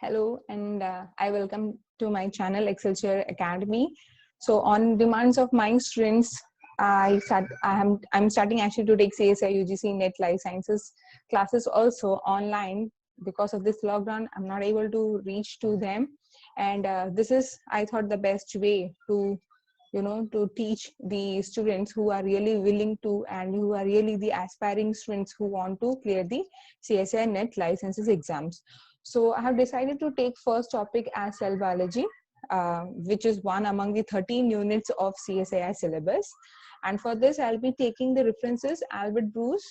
Hello, and I welcome to my channel Excelsure Academy. So, on demands of my students, I'm starting actually to take CSIR UGC NET Life Sciences classes also online. Because of this lockdown, I'm not able to reach to them, and this is, I thought, the best way to to teach the students who are really willing to, and who are really the aspiring students who want to clear the CSIR NET licenses exams. So I have decided to take first topic as cell biology, which is one among the 13 units of CSIR syllabus. And for this, I'll be taking the references Albert Bruce,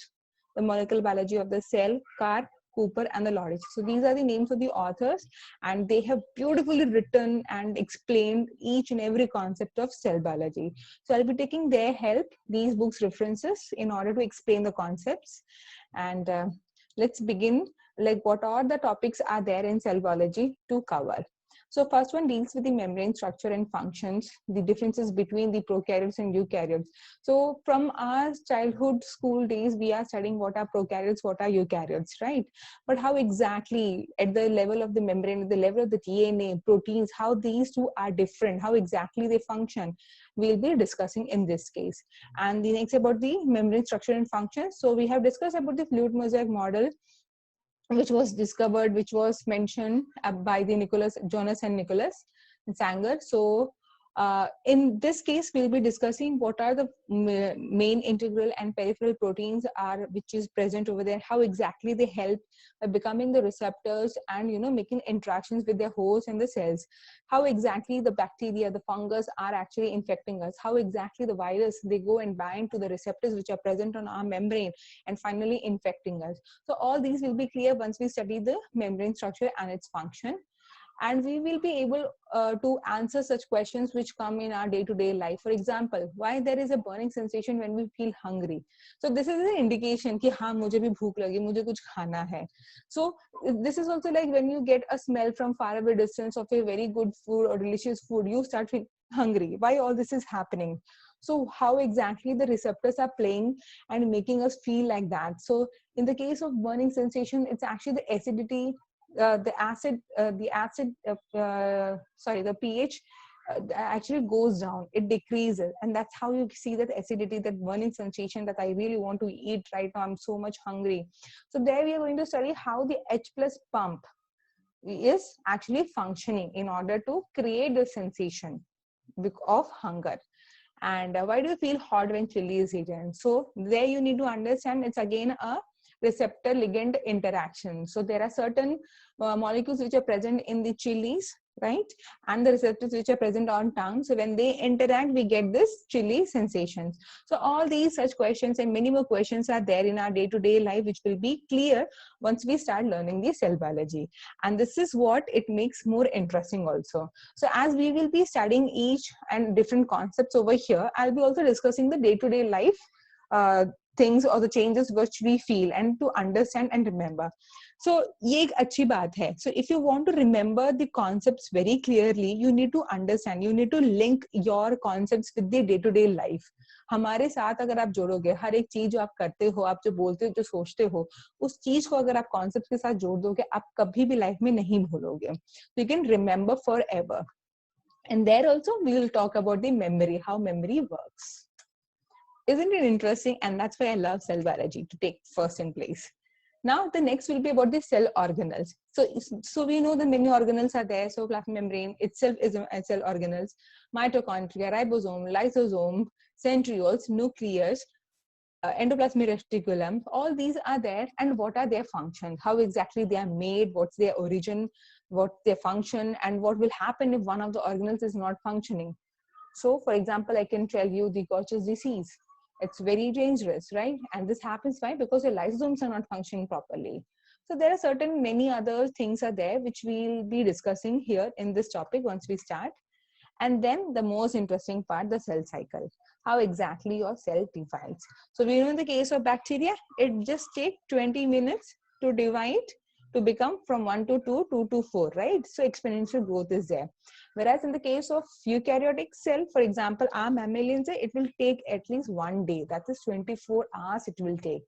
the molecular biology of the cell, Carr, Cooper, and the Lodge. So these are the names of the authors, and they have beautifully written and explained each and every concept of cell biology. So I'll be taking their help, these books references, in order to explain the concepts. And let's begin. Like, what are the topics are there in cell biology to cover? So first one deals with the membrane structure and functions, the differences between the prokaryotes and eukaryotes. So from our childhood school days, we are studying what are prokaryotes, what are eukaryotes, right? But how exactly at the level of the membrane, at the level of the DNA, proteins, how these two are different, how exactly they function, we'll be discussing in this case. And the next about the membrane structure and functions. So we have discussed about the fluid mosaic model, which was discovered, which was mentioned by the Jonas and Nicholas Sanger. So in this case, we'll be discussing what are the main integral and peripheral proteins are, which is present over there, how exactly they help by becoming the receptors and making interactions with their hosts and the cells, how exactly the bacteria, the fungus are actually infecting us, how exactly the virus, they go and bind to the receptors which are present on our membrane and finally infecting us. So all these will be clear once we study the membrane structure and its function. And we will be able to answer such questions which come in our day-to-day life. For example, why there is a burning sensation when we feel hungry. So this is an indication कि हाँ मुझे भी भूख लगी, मुझे कुछ खाना है. So this is also like when you get a smell from far away distance of a very good food or delicious food, you start feeling hungry. Why all this is happening? So how exactly the receptors are playing and making us feel like that. So in the case of burning sensation, it's actually the acidity, the pH actually goes down, it decreases, and that's how you see that acidity, that burning sensation that I really want to eat right now, I'm so much hungry. So there we are going to study how the H+ pump is actually functioning in order to create the sensation of hunger. And why do you feel hot when chili is eaten? So there you need to understand it's again a receptor ligand interaction. So there are certain molecules which are present in the chilies, right? And the receptors which are present on tongue. So when they interact, we get this chili sensations. So all these such questions and many more questions are there in our day-to-day life, which will be clear once we start learning the cell biology. And this is what it makes more interesting also. So as we will be studying each and different concepts over here, I'll be also discussing the day-to-day life things or the changes which we feel and to understand and remember. So ये एक अच्छी बात है. So if you want to remember the concepts very clearly, you need to understand, you need to link your concepts with the day-to-day life. हमारे साथ अगर आप जोड़ोगे, हर एक चीज जो आप करते हो, आप जो बोलते हो, जो सोचते हो, उस चीज को अगर आप कॉन्सेप्ट के साथ जोड़ दोगे, आप कभी भी लाइफ में नहीं भूलोगे. So you can remember forever. And there also we will talk about the memory, how memory works. Isn't it interesting? And that's why I love cell biology to take first in place. Now the next will be about the cell organelles. So we know that many organelles are there. So plasma membrane itself is a cell organelles, mitochondria, ribosome, lysosome, centrioles, nucleus, endoplasmic reticulum, all these are there. And what are their functions? How exactly they are made? What's their origin? What's their function? And what will happen if one of the organelles is not functioning? So for example, I can tell you the Gaucher's disease. It's very dangerous, right? And this happens why? Because the lysosomes are not functioning properly. So there are certain many other things are there which we'll be discussing here in this topic once we start. And then the most interesting part, the cell cycle, how exactly your cell divides. So we know in the case of bacteria, it just takes 20 minutes to divide to become from 1 to 2, 2 to 4, right? So exponential growth is there. Whereas in the case of eukaryotic cell, for example, our mammalians, it will take at least 1 day. That is 24 hours it will take.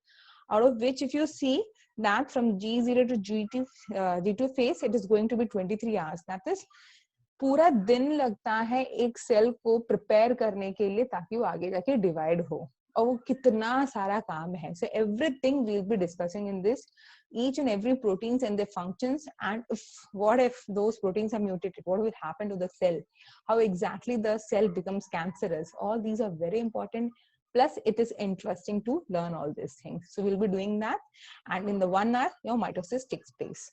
Out of which, if you see, that from G0 to G2 phase, it is going to be 23 hours. That is, पूरा दिन लगता है एक cell को prepare करने के लिए ताकि वो आगे जाके डिवाइड हो, और वो कितना सारा काम है. So everything we'll be discussing in this, each and every proteins and their functions, and what if those proteins are mutated, what will happen to the cell, how exactly the cell becomes cancerous. All these are very important. Plus, it is interesting to learn all these things. So we'll be doing that, and in the 1 hour, your mitosis takes place.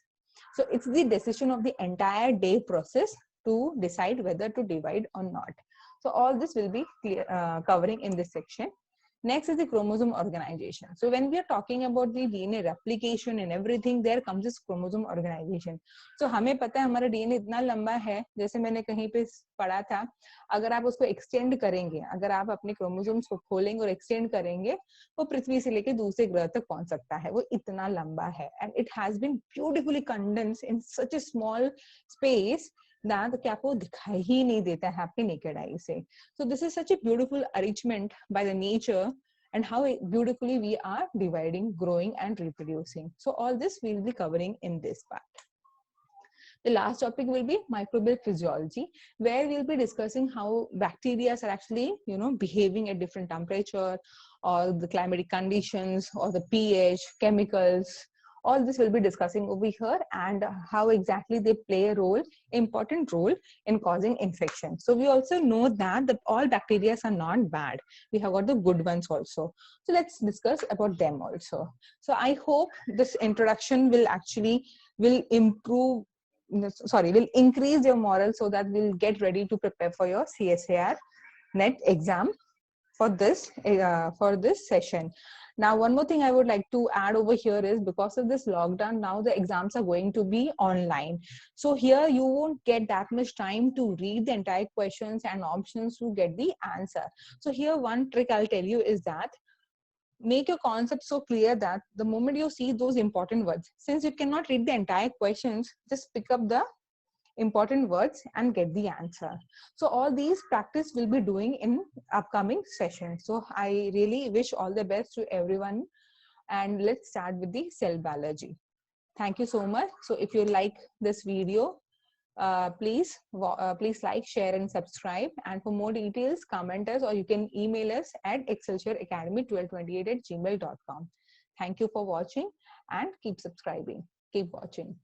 So it's the decision of the entire day process to decide whether to divide or not. So all this will be covering in this section. Next is the chromosome organization. So when we are talking about the DNA replication and everything, there comes this chromosome organization. So हमें पता है हमारा DNA इतना लंबा है, जैसे मैंने कहीं पे पढ़ा था, अगर आप उसको एक्सटेंड करेंगे, अगर आप अपने क्रोमोसोम्स को खोलेंगे और एक्सटेंड करेंगे, वो पृथ्वी से लेके दूसरे ग्रह तक पहुंच सकता है, वो इतना लंबा है. And it has been beautifully condensed in such a small space that कि आपको दिखाई ही नहीं देता है आपके naked eye से. So this is such a beautiful arrangement by the nature, and how beautifully we are dividing, growing, and reproducing. So all this we'll be covering in this part. The last topic will be microbial physiology, where we'll be discussing how bacteria are actually, behaving at different temperature, or the climatic conditions, or the pH, chemicals. All this we'll be discussing over here, and how exactly they play a role, important role in causing infection. So we also know that all bacteria are not bad. We have got the good ones also. So let's discuss about them also. So I hope this introduction will will increase your morale, so that we'll get ready to prepare for your CSIR NET exam for this session. Now, one more thing I would like to add over here is, because of this lockdown, now the exams are going to be online. So here you won't get that much time to read the entire questions and options to get the answer. So here one trick I'll tell you is that make your concept so clear that the moment you see those important words, since you cannot read the entire questions, just pick up the important words and get the answer. So all these practice will be doing in upcoming sessions. So I really wish all the best to everyone, and let's start with the cell biology. Thank you so much. So if you like this video, please like, share, and subscribe. And for more details, comment us, or you can email us at excelsureacademy1228@gmail.com. Thank you for watching, and keep subscribing, keep watching.